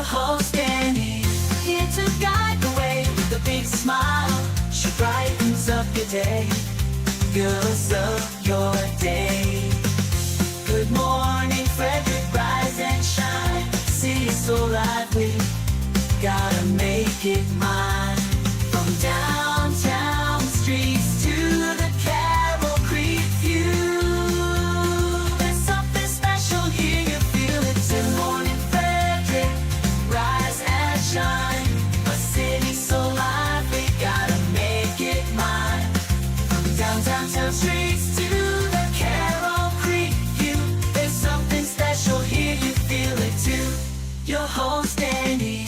host Dani, here to guide the way with a big smile. She brightens up your day, girls of your day. Good morning Frederick, rise and shine. City so lively, gotta make it mine. From downtown streets to the Carroll Creek view, there's something special here, you feel it. Good morning Frederick, rise and shine. A city so lively, gotta make it mine. From downtown streets to the Carroll Creek view, there's something special here, you feel it too. Your host Dani,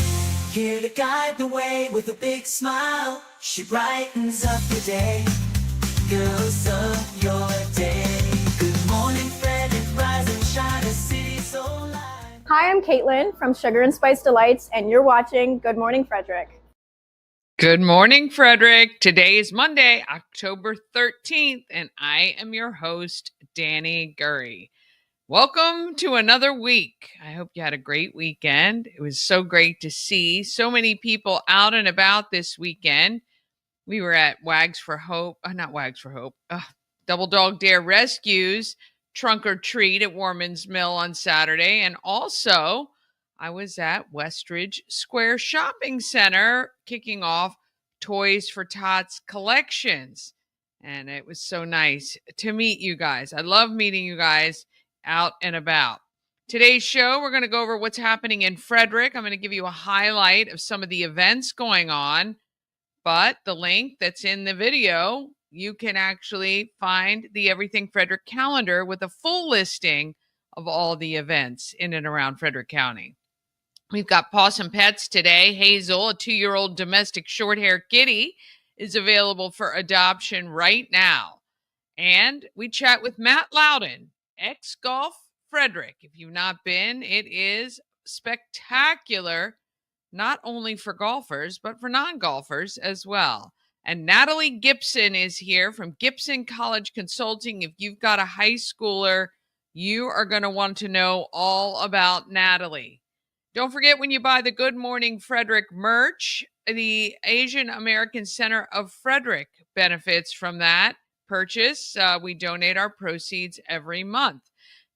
here to guide the way with a big smile. She brightens up your day, girls of your day. Good morning Frederick, rise and shine, a city so live. Hi, I'm Caitlin from Sugar and Spice Delights, and you're watching Good Morning Frederick. Good morning, Frederick. Today is Monday, October 13th, and I am your host, Dani Gurrie. Welcome to another week. I hope you had a great weekend. It was so great to see so many people out and about this weekend. We were at Double Dog Dare Rescues, Trunk or Treat at Warman's Mill on Saturday. And also, I was at Westridge Square Shopping Center kicking off Toys for Tots collections. And it was so nice to meet you guys. I love meeting you guys out and about. Today's show, we're going to go over what's happening in Frederick. I'm going to give you a highlight of some of the events going on, but the link that's in the video, you can actually find the Everything Frederick calendar with a full listing of all the events in and around Frederick County. We've got PAWSOME Pets today. Hazel, a 2-year-old domestic shorthair kitty, is available for adoption right now. And we chat with Matt Louden, XGolf Frederick. If you've not been, it is spectacular, not only for golfers, but for non-golfers as well. And Natalie Gipson is here from Gipson College Consulting. If you've got a high schooler, you are going to want to know all about Natalie. Don't forget, when you buy the Good Morning Frederick merch, the Asian American Center of Frederick benefits from that purchase. We donate our proceeds every month.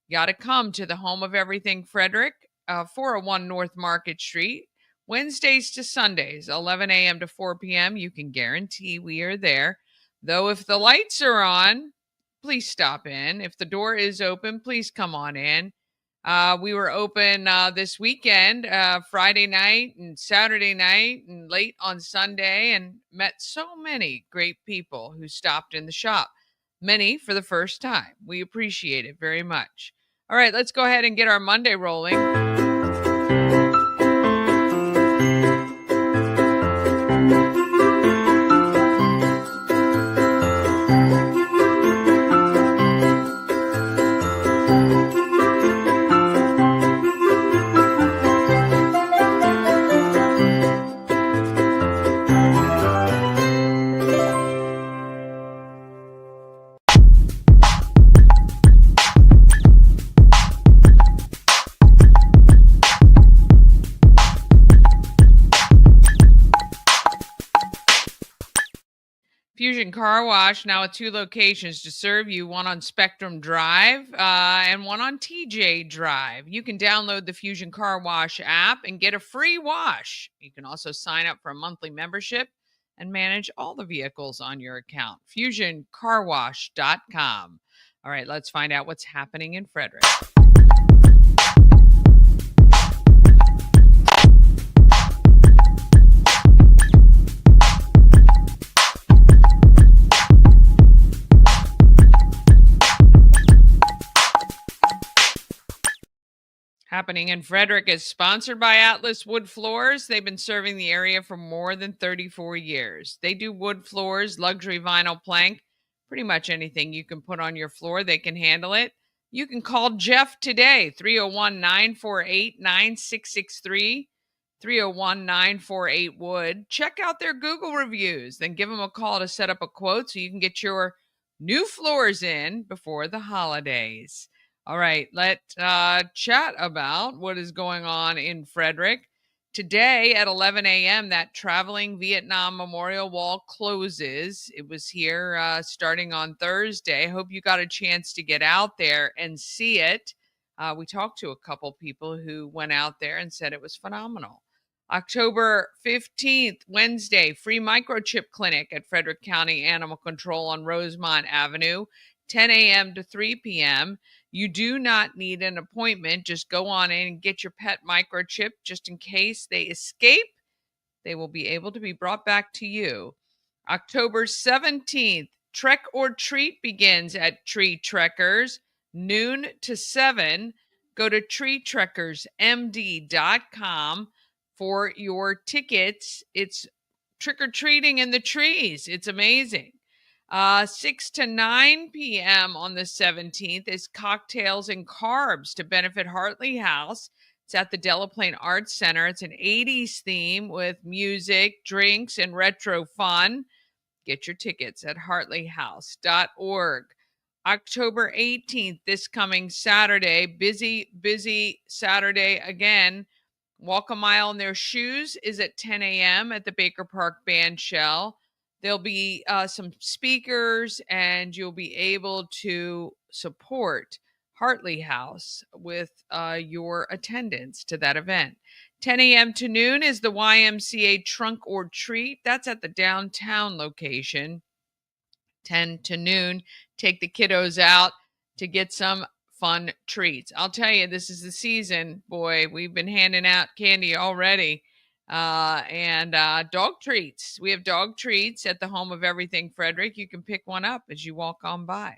You got to come to the home of Everything Frederick, 401 North Market Street, Wednesdays to Sundays, 11 a.m. to 4 p.m. You can guarantee we are there. Though if the lights are on, please stop in. If the door is open, please come on in. We were open this weekend, Friday night and Saturday night and late on Sunday, and met so many great people who stopped in the shop, many for the first time. We appreciate it very much. All right, let's go ahead and get our Monday rolling. Fusion Car Wash now at 2 locations to serve you, one on Spectrum Drive and one on TJ Drive. You can download the Fusion Car Wash app and get a free wash. You can also sign up for a monthly membership and manage all the vehicles on your account. FusionCarWash.com. All right, let's find out what's happening in Frederick. Happening in Frederick is sponsored by Atlas Wood Floors. They've been serving the area for more than 34 years. They do wood floors, luxury vinyl plank, pretty much anything you can put on your floor, they can handle it. You can call Jeff today, 301-948-9663, 301-948-WOOD. Check out their Google reviews, then give them a call to set up a quote so you can get your new floors in before the holidays. All right, let's chat about what is going on in Frederick. Today at 11 a.m., that traveling Vietnam Memorial Wall closes. It was here starting on Thursday. Hope you got a chance to get out there and see it. We talked to a couple people who went out there and said it was phenomenal. October 15th, Wednesday, free microchip clinic at Frederick County Animal Control on Rosemont Avenue, 10 a.m. to 3 p.m. You do not need an appointment. Just go on in and get your pet microchip just in case they escape. They will be able to be brought back to you. October 17th, Trek or Treat begins at Tree Trekkers, noon to 7. Go to treetrekkersmd.com for your tickets. It's trick-or-treating in the trees. It's amazing. 6 to 9 p.m. on the 17th is Cocktails and Carbs to benefit Hartley House. It's at the Delaplane Arts Center. It's an 80s theme with music, drinks, and retro fun. Get your tickets at hartleyhouse.org. October 18th, this coming Saturday, busy Saturday again. Walk a Mile in Their Shoes is at 10 a.m. at the Baker Park Band Shell. There'll be some speakers, and you'll be able to support Hartley House with your attendance to that event. 10 a.m. to noon is the YMCA Trunk or Treat. That's at the downtown location. 10 to noon, take the kiddos out to get some fun treats. I'll tell you, this is the season. Boy, we've been handing out candy already. And dog treats. We have dog treats at the home of Everything Frederick. You can pick one up as you walk on by.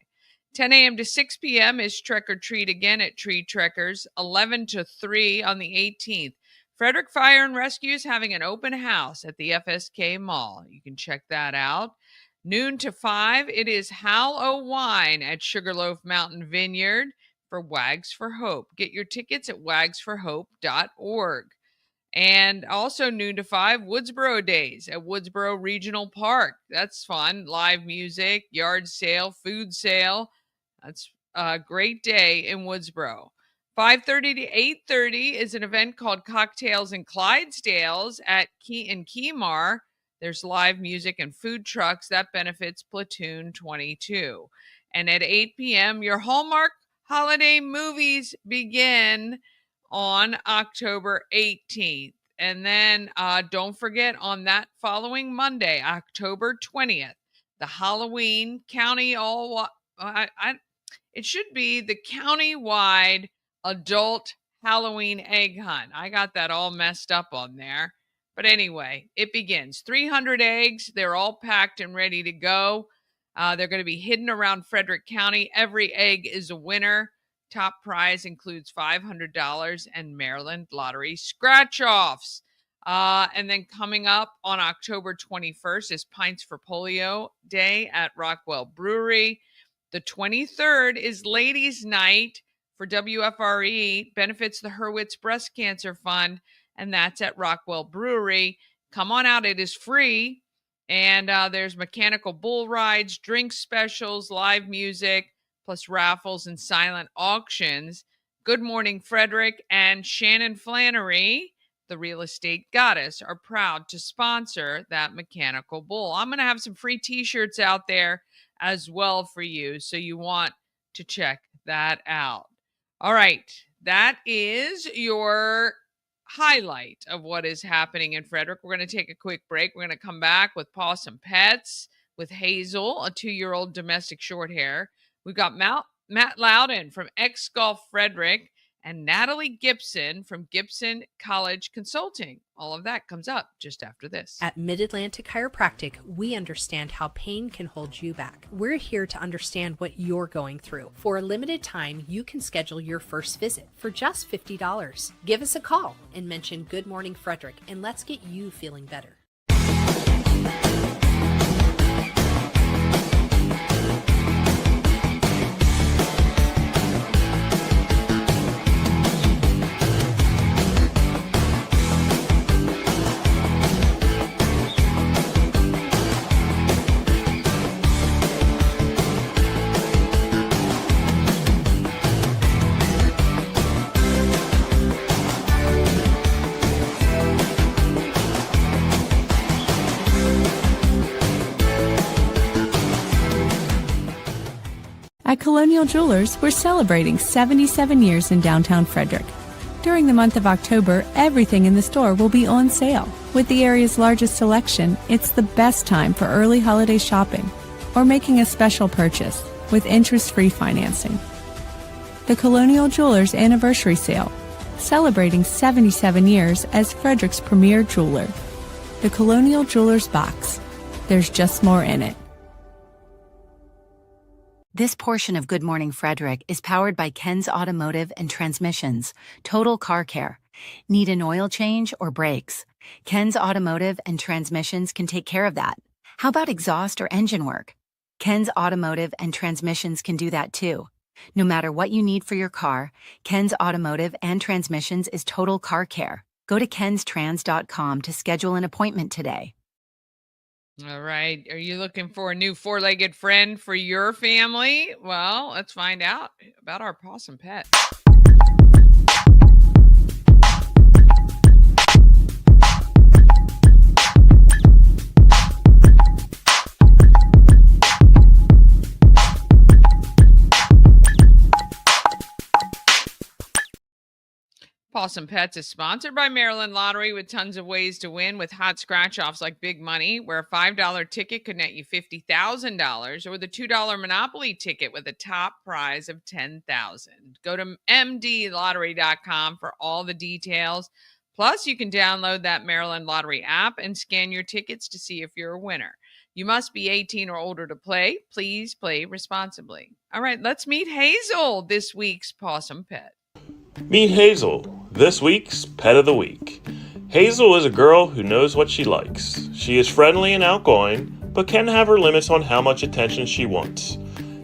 10 a.m. to 6 p.m. is Trek or Treat again at Tree Trekkers. 11 to 3 on the 18th. Frederick Fire and Rescue is having an open house at the FSK Mall. You can check that out. Noon to 5, it is Hal O Wine at Sugarloaf Mountain Vineyard for Wags for Hope. Get your tickets at wagsforhope.org. And also noon to 5, Woodsboro Days at Woodsboro Regional Park. That's fun. Live music, yard sale, food sale. That's a great day in Woodsboro. 5:30 to 8:30 is an event called Cocktails and Clydesdales at Kemar. There's live music and food trucks. That benefits Platoon 22. And at 8 p.m., your Hallmark holiday movies begin on October 18th. And then don't forget, on that following Monday, October 20th, the Halloween county it should be the county-wide adult Halloween egg hunt. I got that all messed up on there. But anyway, it begins. 300 eggs. They're all packed and ready to go. They're going to be hidden around Frederick County. Every egg is a winner. Top prize includes $500 and Maryland Lottery scratch-offs. And then coming up on October 21st is Pints for Polio Day at Rockwell Brewery. The 23rd is Ladies' Night for WFRE, benefits the Hurwitz Breast Cancer Fund, and that's at Rockwell Brewery. Come on out. It is free. And there's mechanical bull rides, drink specials, live music, plus raffles and silent auctions. Good Morning Frederick and Shannon Flannery, the real estate goddess, are proud to sponsor that mechanical bull. I'm going to have some free t-shirts out there as well for you, so you want to check that out. All right, that is your highlight of what is happening in Frederick. We're going to take a quick break. We're going to come back with PAWSOME Pets with Hazel, a 2-year-old domestic shorthair. We've got Matt Louden from XGolf Frederick and Natalie Gipson from Gipson College Consulting. All of that comes up just after this. At Mid-Atlantic Chiropractic, we understand how pain can hold you back. We're here to understand what you're going through. For a limited time, you can schedule your first visit for just $50. Give us a call and mention Good Morning Frederick, and let's get you feeling better. At Colonial Jewelers, we're celebrating 77 years in downtown Frederick. During the month of October, everything in the store will be on sale. With the area's largest selection, it's the best time for early holiday shopping or making a special purchase with interest-free financing. The Colonial Jewelers Anniversary Sale, celebrating 77 years as Frederick's premier jeweler. The Colonial Jewelers Box. There's just more in it. This portion of Good Morning Frederick is powered by Ken's Automotive and Transmissions, Total Car Care. Need an oil change or brakes? Ken's Automotive and Transmissions can take care of that. How about exhaust or engine work? Ken's Automotive and Transmissions can do that too. No matter what you need for your car, Ken's Automotive and Transmissions is Total Car Care. Go to kenstrans.com to schedule an appointment today. All right. Are you looking for a new four-legged friend for your family? Well, let's find out about our PAWSOME pet. PAWSOME Pets is sponsored by Maryland Lottery with tons of ways to win with hot scratch-offs like big money, where a $5 ticket could net you $50,000, or the $2 Monopoly ticket with a top prize of $10,000. Go to mdlottery.com for all the details. Plus, you can download that Maryland Lottery app and scan your tickets to see if you're a winner. You must be 18 or older to play. Please play responsibly. All right, let's meet Hazel, this week's PAWSOME pet. Meet Hazel, this week's Pet of the Week. Hazel is a girl who knows what she likes. She is friendly and outgoing, but can have her limits on how much attention she wants.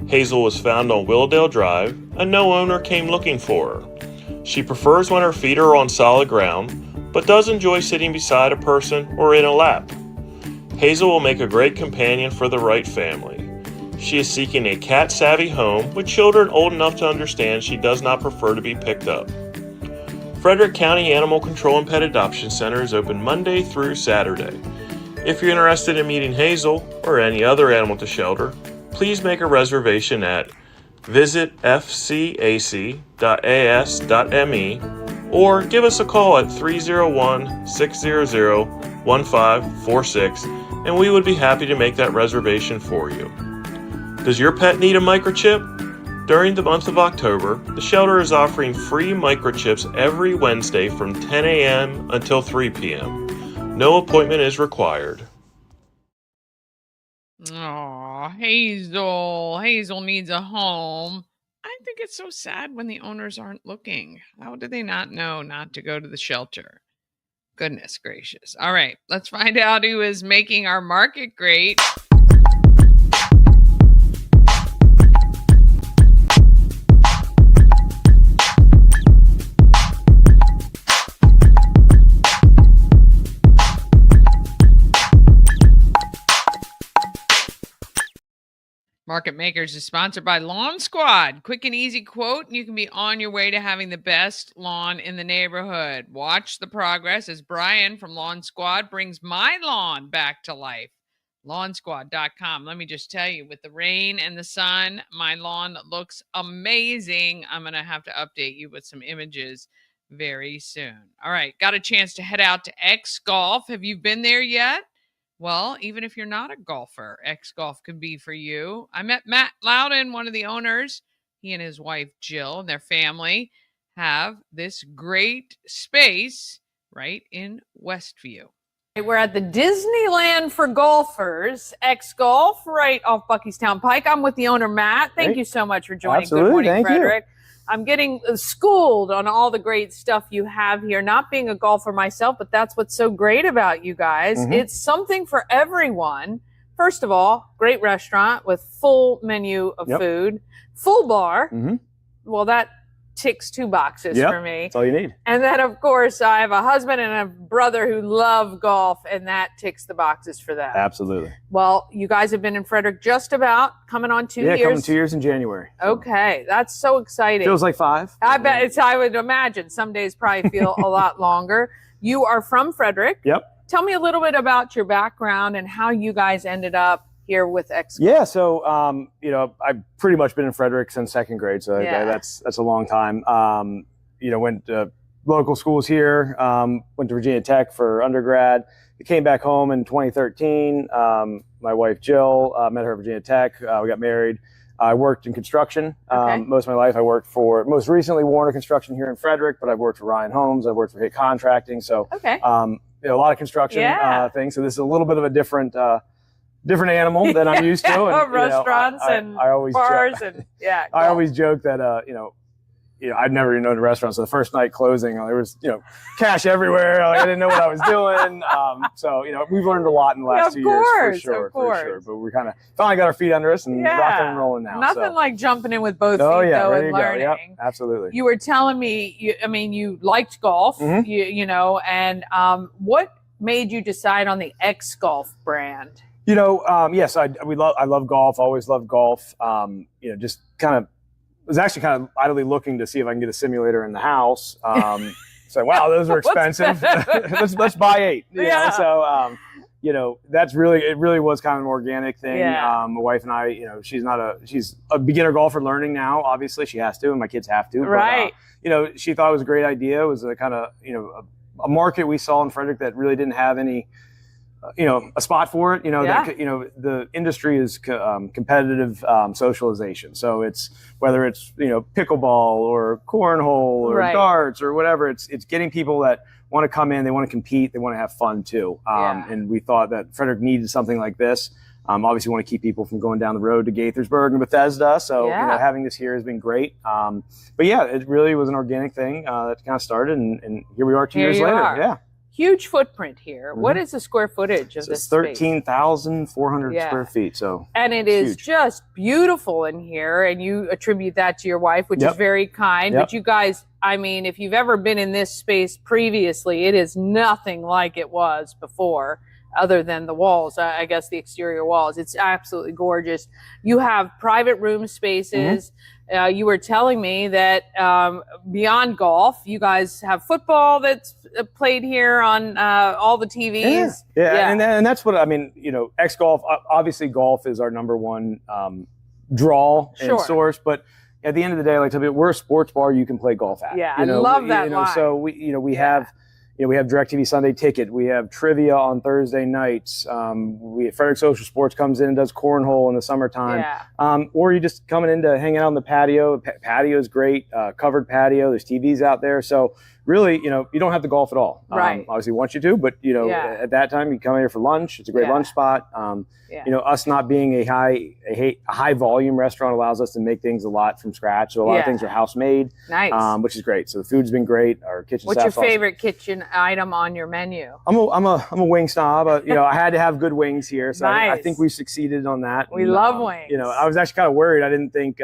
Hazel was found on Willdale Drive, and no owner came looking for her. She prefers when her feet are on solid ground, but does enjoy sitting beside a person or in a lap. Hazel will make a great companion for the right family. She is seeking a cat-savvy home with children old enough to understand she does not prefer to be picked up. Frederick County Animal Control and Pet Adoption Center is open Monday through Saturday. If you're interested in meeting Hazel or any other animal to shelter, please make a reservation at visitfcac.as.me or give us a call at 301-600-1546 and we would be happy to make that reservation for you. Does your pet need a microchip? During the month of October, the shelter is offering free microchips every Wednesday from 10 a.m. until 3 p.m. No appointment is required. Aw, Hazel. Hazel needs a home. I think it's so sad when the owners aren't looking. How do they not know not to go to the shelter? Goodness gracious. All right, let's find out who is making our market great. Market Makers is sponsored by Lawn Squad. Quick and easy quote, and you can be on your way to having the best lawn in the neighborhood. Watch the progress as Brian from Lawn Squad brings my lawn back to life. Lawnsquad.com. Let me just tell you, with the rain and the sun, my lawn looks amazing. I'm going to have to update you with some images very soon. All right, got a chance to head out to XGolf. Have you been there yet? Well, even if you're not a golfer, XGolf could be for you. I met Matt Louden, one of the owners. He and his wife, Jill, and their family have this great space right in Westview. We're at the Disneyland for golfers, XGolf, right off Buckystown Pike. I'm with the owner, Matt. Thank you so much for joining Good Morning Frederick. I'm getting schooled on all the great stuff you have here. Not being a golfer myself, but that's what's so great about you guys. It's something for everyone. First of all, great restaurant with full menu of food, full bar. Well, that ticks two boxes for me. That's all you need. And then, of course, I have a husband and a brother who love golf, and that ticks the boxes for them. Absolutely. Well, you guys have been in Frederick just about coming on 2 years. Yeah, coming 2 years in January. Okay, that's so exciting. Feels like 5. I bet it's, I would imagine some days probably feel a lot longer. You are from Frederick. Yep. Tell me a little bit about your background and how you guys ended up here with XGolf? Yeah, so you know, I've pretty much been in Frederick since second grade, so that's a long time. You know, went to local schools here, went to Virginia Tech for undergrad. I came back home in 2013. My wife Jill, met her at Virginia Tech. We got married. I worked in construction most of my life. I worked for, most recently, Warner Construction here in Frederick, but I've worked for Ryan Homes. I've worked for Hit Contracting. So you know, a lot of construction things. So this is a little bit of a different animal than I'm used to. And, restaurants and I always bars and I always joke that you know, I'd never even known a restaurant. So the first night closing, there was, you know, cash everywhere. Like, I didn't know what I was doing. So, you know, we've learned a lot in the last 2 years, for sure. But we kind of finally got our feet under us and rocking and rolling now. Nothing like jumping in with both feet, though, and learning. Yep, absolutely. You were telling me, you liked golf, you know, and what made you decide on the XGolf brand? You know, yes, I love golf. Always loved golf. You know, just kind of, was actually kind of idly looking to see if I can get a simulator in the house. So, wow, those are expensive. let's buy 8. You know? So, you know, it really was kind of an organic thing. My wife and I, you know, she's a beginner golfer learning now. Obviously, she has to, and my kids have to. Right. But, you know, she thought it was a great idea. It was a kind of, you know, a market we saw in Frederick that really didn't have any, you know, a spot for it. You know, that, you know, the industry is competitive socialization. So it's whether it's, you know, pickleball or cornhole or darts or whatever. It's getting people that want to come in, they want to compete, they want to have fun too. And we thought that Frederick needed something like this. Obviously, we want to keep people from going down the road to Gaithersburg and Bethesda. So you know, having this here has been great. But yeah, it really was an organic thing that kind of started, and here we are 2 years later. Yeah. Huge footprint here. What is the square footage of this space? 13,400 square feet. So, and it is just beautiful in here, and you attribute that to your wife, which is very kind. But you guys, I mean, if you've ever been in this space previously, it is nothing like it was before, other than the walls, I guess the exterior walls. It's absolutely gorgeous. You have private room spaces. You were telling me that beyond golf, you guys have football that's played here on all the TVs. And that's what I mean. You know, XGolf. Obviously, golf is our number one draw and source. But at the end of the day, like tell me, we're a sports bar you can play golf at. Yeah, I love that. You know, so we have. You know, we have DirecTV Sunday Ticket. We have trivia on Thursday nights. Frederick Social Sports comes in and does cornhole in the summertime. Or you just coming in to hang out on the patio. Patio is great, covered patio. There's TVs out there. So really, you know, you don't have to golf at all. Obviously, we want you to, but you know, at that time, you come in here for lunch. It's a great lunch spot. You know, us not being a high volume restaurant allows us to make things a lot from scratch. So a lot of things are house made, which is great. So the food's been great. Our kitchen. What's your favorite kitchen item on your menu? I'm a wing snob. You know, I had to have good wings here, so I think we succeeded on that. We love wings. You know, I was actually kind of worried. I didn't think.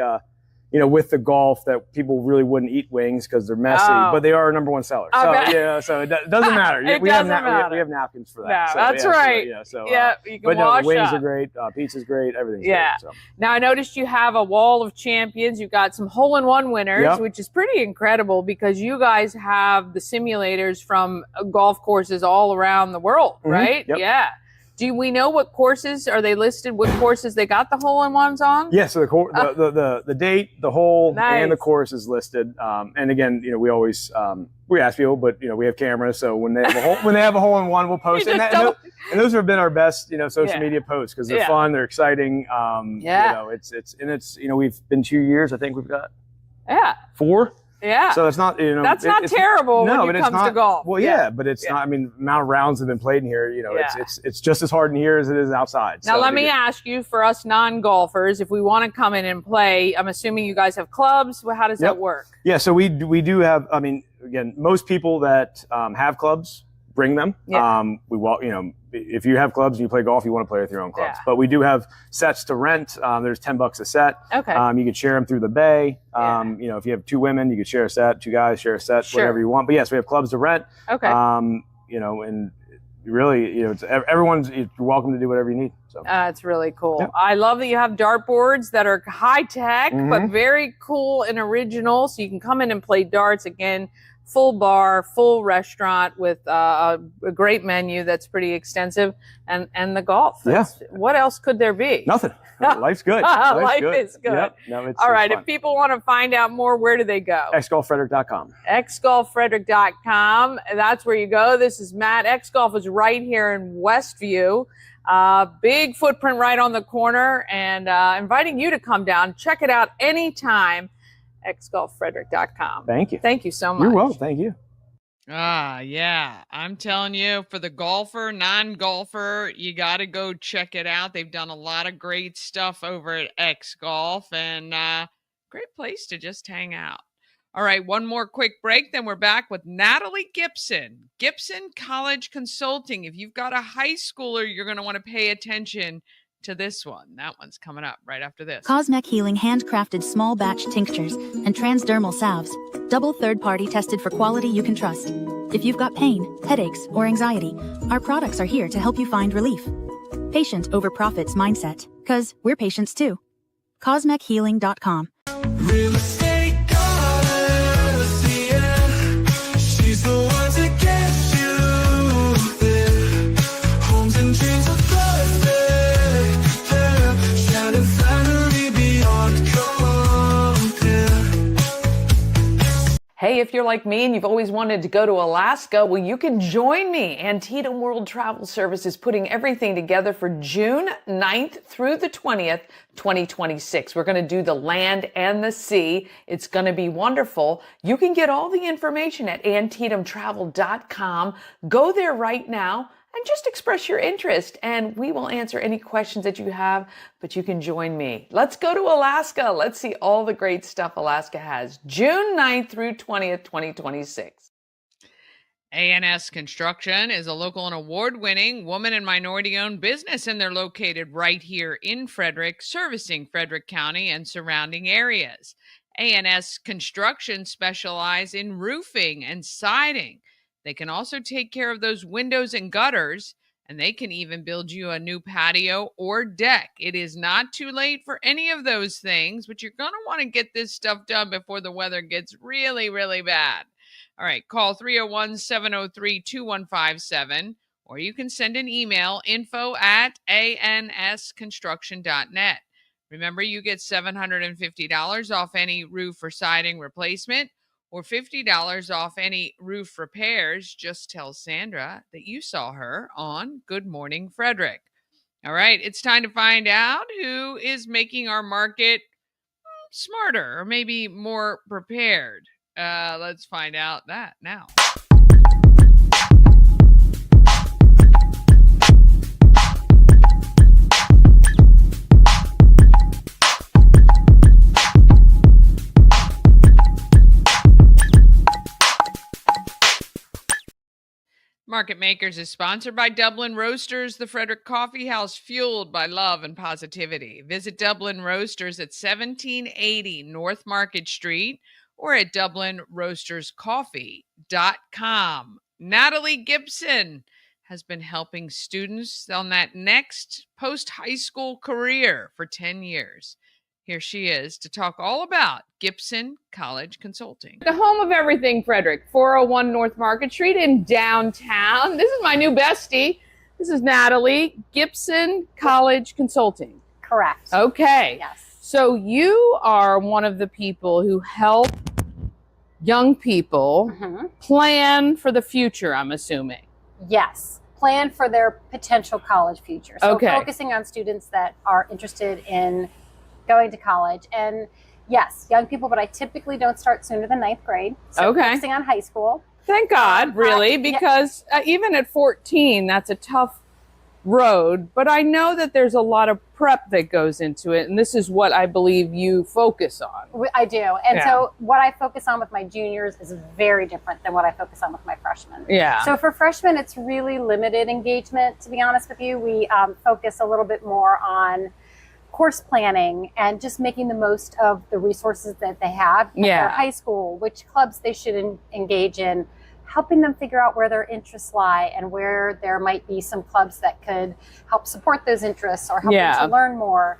You know, with the golf that people really wouldn't eat wings because they're messy, but they are our number one seller. So yeah, so it doesn't matter. We have napkins for that. No, that's right. You can wash wings up. are great. Pizza's great. Everything's great. So. Now I noticed you have a wall of champions. You've got some hole-in-one winners, which is pretty incredible because you guys have the simulators from golf courses all around the world, right? Yeah. Do we know what courses are they listed? What courses they got the hole-in-ones on? Yeah, so the date, the hole, and the course is listed. And again, you know, we always we ask people, but you know, we have cameras, so when they have a hole-in-one, we'll post it. And those have been our best, you know, social media posts because they're fun, they're exciting. You know, it's you know, we've been 2 years. I think we've got 4. Yeah. So it's not, you know, that's not terrible when it comes to golf. Well, but it's not, I mean, the amount of rounds have been played in here, you know, it's just as hard in here as it is outside. Now, let me ask you, for us non-golfers, if we want to come in and play, I'm assuming you guys have clubs. Well, how does that work? Yeah, so we do have, I mean, again, most people that have clubs bring them. You know, if you have clubs and you play golf, you want to play with your own clubs. But we do have sets to rent. There's $10 a set. You can share them through the bay. You know, if you have 2 women, you could share a set. 2 guys share a set. Whatever you want. But yes, we have clubs to rent. You know, and really, you know, everyone's welcome to do whatever you need. So it's really cool. I love that you have dartboards that are high tech but very cool and original. So you can come in and play darts again full bar, full restaurant with a great menu that's pretty extensive, and the golf. What else could there be? Nothing. Life's good. Life is good. Yep. No, all right. fun. If people want to find out more, where do they go? XGolfFrederick.com. XGolfFrederick.com. That's where you go. This is Matt. XGolf is right here in Westview. Big footprint right on the corner, and inviting you to come down. Check it out anytime. XGolfFrederick.com. Thank you. Thank you so much. You're welcome. Thank you. Yeah. I'm telling you, for the golfer, non-golfer, you got to go check it out. They've done a lot of great stuff over at XGolf, and great place to just hang out. All right, one more quick break, then we're back with Natalie Gipson. Gipson College Consulting. If you've got a high schooler, you're going to want to pay attention to this one. That one's coming up right after this. Cosmec Healing handcrafted small batch tinctures and transdermal salves. Double third-party tested for quality you can trust. If you've got pain, headaches, or anxiety, our products are here to help you find relief. Patient over profits mindset, 'cause we're patients too. CosmecHealing.com. Real estate goddess, yeah. She's the one to get you there. Homes and dreams are perfect, yeah. Shining finally beyond compare. Hey, if you're like me and you've always wanted to go to Alaska, well, you can join me. Antietam World Travel Service is putting everything together for June 9th through the 20th, 2026. We're going to do the land and the sea. It's going to be wonderful. You can get all the information at AntietamTravel.com. Go there right now and just express your interest, and we will answer any questions that you have, but you can join me. Let's go to Alaska. Let's see all the great stuff Alaska has. June 9th through 20th, 2026. A&S Construction is a local and award-winning woman and minority-owned business, and they're located right here in Frederick, servicing Frederick County and surrounding areas. A&S Construction specializes in roofing and siding. They can also take care of those windows and gutters, and they can even build you a new patio or deck. It is not too late for any of those things, but you're going to want to get this stuff done before the weather gets really, really bad. All right, call 301-703-2157, or you can send an email, info@ansconstruction.net. Remember, you get $750 off any roof or siding replacement, or $50 off any roof repairs. Just tell Sandra that you saw her on Good Morning Frederick. All right, it's time to find out who is making our market smarter or maybe more prepared. Let's find out that now. Market Makers is sponsored by Dublin Roasters, the Frederick Coffee House, fueled by love and positivity. Visit Dublin Roasters at 1780 North Market Street or at DublinRoastersCoffee.com. Natalie Gipson has been helping students on that next post-high school career for 10 years. Here she is to talk all about Gipson College Consulting. The home of everything, Frederick, 401 North Market Street in downtown. This is my new bestie. This is Natalie, Gipson College Consulting. Correct. Okay. Yes. So you are one of the people who help young people plan for the future, I'm assuming. Yes. Plan for their potential college future. So Okay. focusing on students that are interested in going to college. And yes, young people, but I typically don't start sooner than 9th grade. So Okay. focusing on high school. Thank God, really, yeah. because even at 14, that's a tough road. But I know that there's a lot of prep that goes into it, and this is what I believe you focus on. I do. And Yeah. so what I focus on with my juniors is very different than what I focus on with my freshmen. Yeah. So for freshmen, it's really limited engagement, to be honest with you. We focus a little bit more on course planning and just making the most of the resources that they have in their high school, which clubs they should engage in, helping them figure out where their interests lie and where there might be some clubs that could help support those interests or help them to learn more.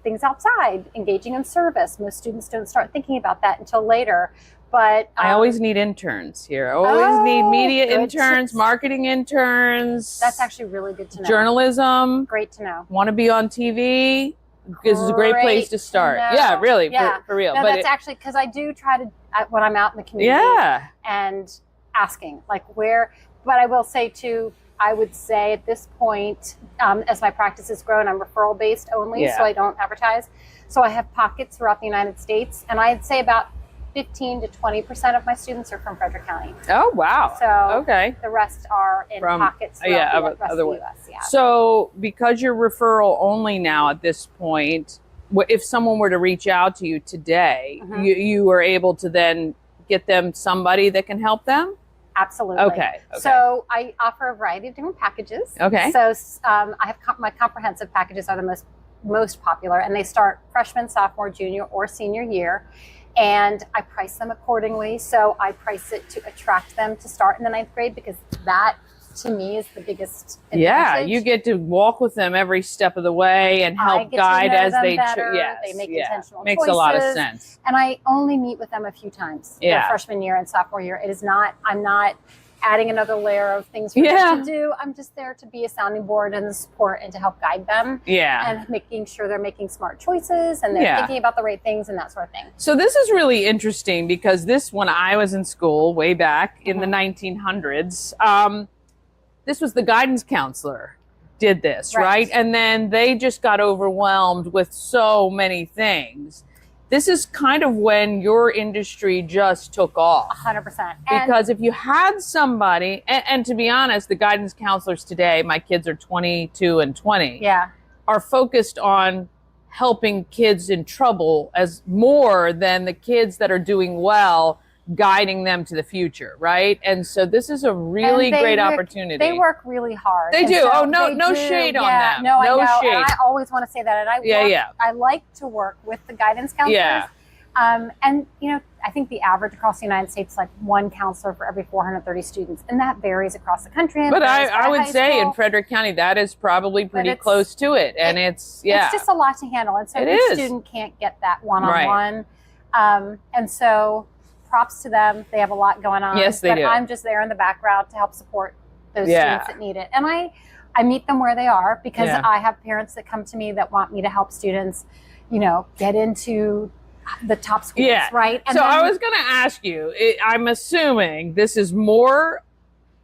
Things outside, engaging in service. Most students don't start thinking about that until later. But I always need interns here. Always need media interns, marketing interns. That's actually really good to know. Journalism. Great to know. Want to be on TV? This is a great place to start. Yeah, really, for real. No, that's actually because I do try to when I'm out in the community. And asking like where. But I will say too, I would say at this point, as my practice has grown, I'm referral based only, so I don't advertise. So I have pockets throughout the United States, and I'd say about 15 to 20% of my students are from Frederick County. Oh, wow. So the rest are in pockets throughout the rest of the U.S. Yeah. So because you're referral only now at this point, if someone were to reach out to you today, you are able to then get them somebody that can help them? Absolutely. Okay. So I offer a variety of different packages. Okay. So I have my comprehensive packages are the most popular, and they start freshman, sophomore, junior, or senior year. And I price them accordingly. So I price it to attract them to start in the 9th grade, because that to me is the biggest advantage. Yeah, you get to walk with them every step of the way and help guide as they they make intentional makes choices. A lot of sense. And I only meet with them a few times their freshman year and sophomore year. It is not, I'm not adding another layer of things for them to do. I'm just there to be a sounding board and the support and to help guide them. And making sure they're making smart choices and they're thinking about the right things and that sort of thing. So this is really interesting because when I was in school way back in the 1900s, this was the guidance counselor did this, right? And then they just got overwhelmed with so many things. This is kind of when your industry just took off. 100%. Because if you had somebody, and to be honest, the guidance counselors today, my kids are 22 and 20, are focused on helping kids in trouble as more than the kids that are doing well, guiding them to the future, right? And so this is a really great opportunity. They work really hard. They do. So no shade on them. No, no I know. shade. And I always want to say that. And I like to work with the guidance counselors. And you know, I think the average across the United States is like one counselor for every 430 students, and that varies across the country. But I would say in Frederick County, that is probably pretty close to it. And it's just a lot to handle. And so each student can't get that one-on-one. And so props to them. They have a lot going on. Yes, they do. I'm just there in the background to help support those students that need it. And I meet them where they are because I have parents that come to me that want me to help students, you know, get into the top schools, right? And so I was going to ask you, I'm assuming this is more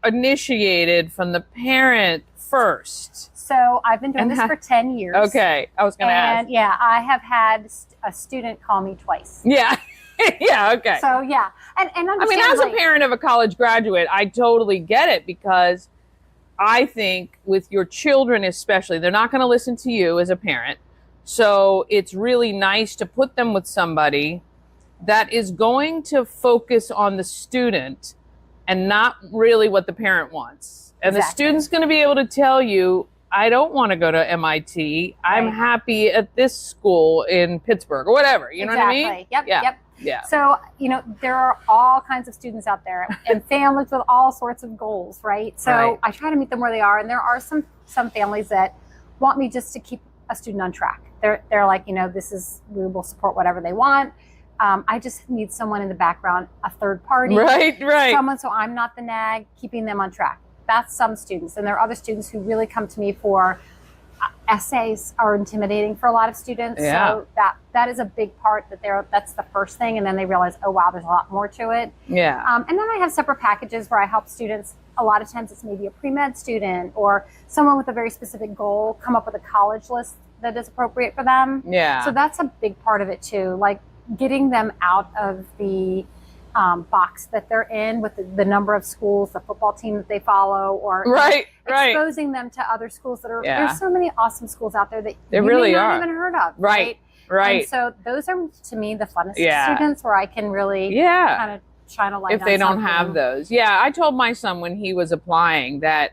initiated from the parent first. So I've been doing this for 10 years. Okay, I was going to ask. And I have had a student call me twice. Yeah. Okay. So and I mean, as a parent of a college graduate, I totally get it because I think with your children especially, they're not going to listen to you as a parent. So it's really nice to put them with somebody that is going to focus on the student and not really what the parent wants. And the student's going to be able to tell you, I don't want to go to MIT. I'm happy at this school in Pittsburgh or whatever. You know what I mean? Yep. So, you know, there are all kinds of students out there and families with all sorts of goals, right? So I try to meet them where they are. And there are some families that want me just to keep a student on track. They're like, you know, we will support whatever they want. I just need someone in the background, a third party. Right. Someone so I'm not the nag, keeping them on track. That's some students. And there are other students who really come to me for essays are intimidating for a lot of students. So that is a big part that's the first thing. And then they realize, oh, wow, there's a lot more to it. And then I have separate packages where I help students. A lot of times it's maybe a pre-med student or someone with a very specific goal, come up with a college list that is appropriate for them. So that's a big part of it too. Like getting them out of the box that they're in with the number of schools, the football team that they follow, or exposing them to other schools that are, there's so many awesome schools out there that you really may not even heard of. Right. And so those are, to me, the funnest students where I can really kind of shine a light on if they don't something. have those. I told my son when he was applying that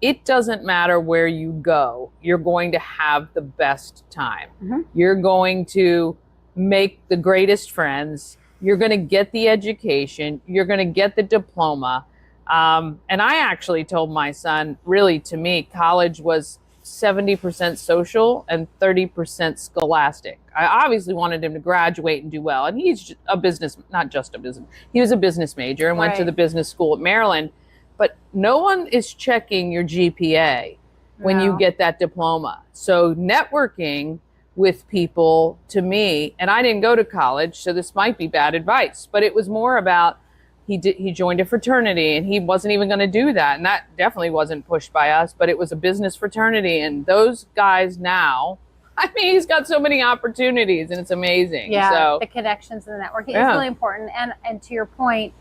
it doesn't matter where you go, you're going to have the best time. You're going to make the greatest friends. You're going to get the education. You're going to get the diploma. And I actually told my son, really, to me, college was 70% social and 30% scholastic. I obviously wanted him to graduate and do well. And he's a business, not just a business, he was a business major and went to the business school at Maryland. But no one is checking your GPA when you get that diploma. So networking with people, to me, and I didn't go to college, so this might be bad advice, but it was more about he joined a fraternity and he wasn't even going to do that. And that definitely wasn't pushed by us, but it was a business fraternity. And those guys now, I mean, he's got so many opportunities and it's amazing. Yeah, so the connections and the networking is really important. And to your point,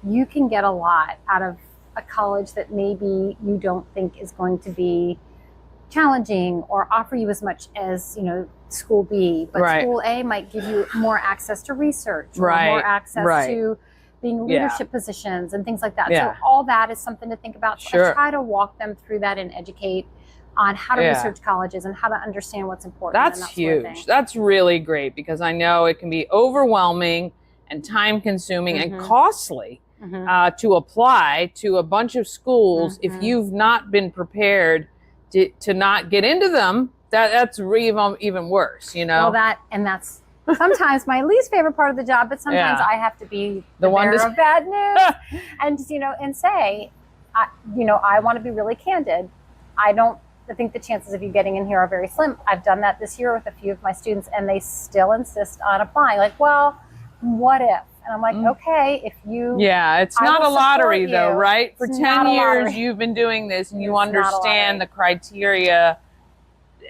you can get a lot out of a college that maybe you don't think is going to be challenging or offer you as much as, you know, school B, but school A might give you more access to research or more access to being leadership positions and things like that. So all that is something to think about. So I try to walk them through that and educate on how to research colleges and how to understand what's important. That's huge. That's really great because I know it can be overwhelming and time consuming and costly to apply to a bunch of schools if you've not been prepared to not get into them. That's even worse, you know? Well, that's sometimes my least favorite part of the job, but sometimes I have to be the bearer of bad news and, you know, and say, I want to be really candid. I think the chances of you getting in here are very slim. I've done that this year with a few of my students and they still insist on applying. Like, well, what if? And I'm like, okay, if you... Yeah, it's not a lottery though, right? For 10 years you've been doing this and you understand the criteria.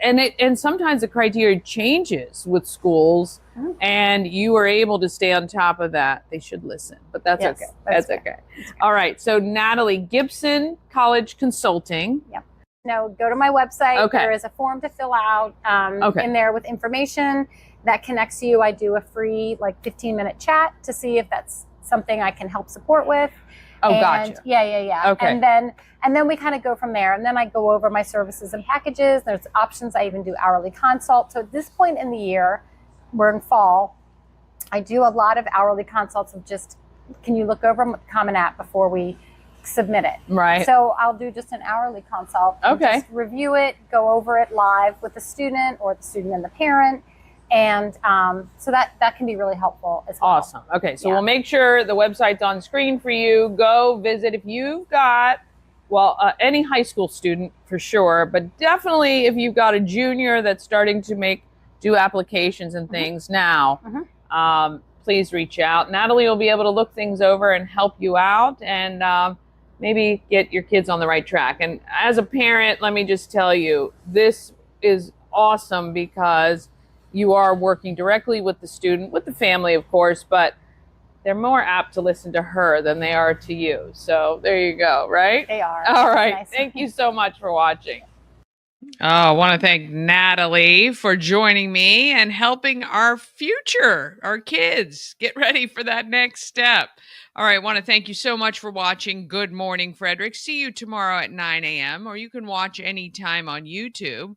And sometimes the criteria changes with schools and you are able to stay on top of that. They should listen, but that's okay. That's okay. All right. So Natalie, Gipson College Consulting. Yep. No, go to my website. Okay. There is a form to fill out in there with information that connects you. I do a free 15-minute chat to see if that's something I can help support with. Oh, gotcha. Yeah. Okay. And then we kind of go from there. And then I go over my services and packages. There's options. I even do hourly consult. So at this point in the year, we're in fall, I do a lot of hourly consults of just, can you look over the Common App before we submit it? Right. So I'll do just an hourly consult. Okay. Just review it, go over it live with the student or the student and the parent. And so that can be really helpful as well. Awesome. Okay, so we'll make sure the website's on screen for you. Go visit if you've got, any high school student for sure, but definitely if you've got a junior that's starting to do applications and things now, please reach out. Natalie will be able to look things over and help you out and maybe get your kids on the right track. And as a parent, let me just tell you, this is awesome because you are working directly with the student, with the family, of course, but they're more apt to listen to her than they are to you. So there you go, right? They are. All right. Nice. Thank you so much for watching. Oh, I want to thank Natalie for joining me and helping our kids get ready for that next step. All right. I want to thank you so much for watching Good Morning Frederick. See you tomorrow at 9 a.m. or you can watch anytime on YouTube.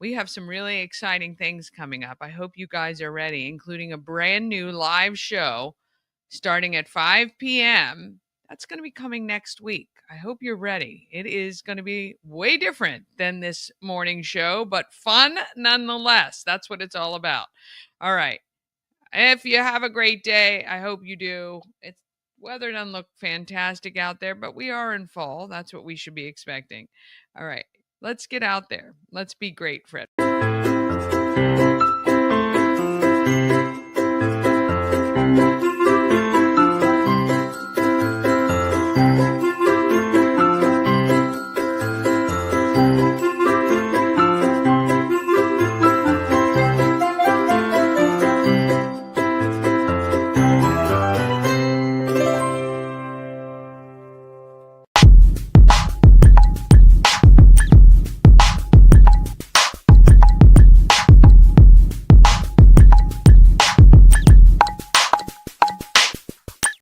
We have some really exciting things coming up. I hope you guys are ready, including a brand new live show starting at 5 p.m. That's going to be coming next week. I hope you're ready. It is going to be way different than this morning show, but fun nonetheless. That's what it's all about. All right. If you have a great day, I hope you do. Weather doesn't look fantastic out there, but we are in fall. That's what we should be expecting. All right. Let's get out there. Let's be great, Fred.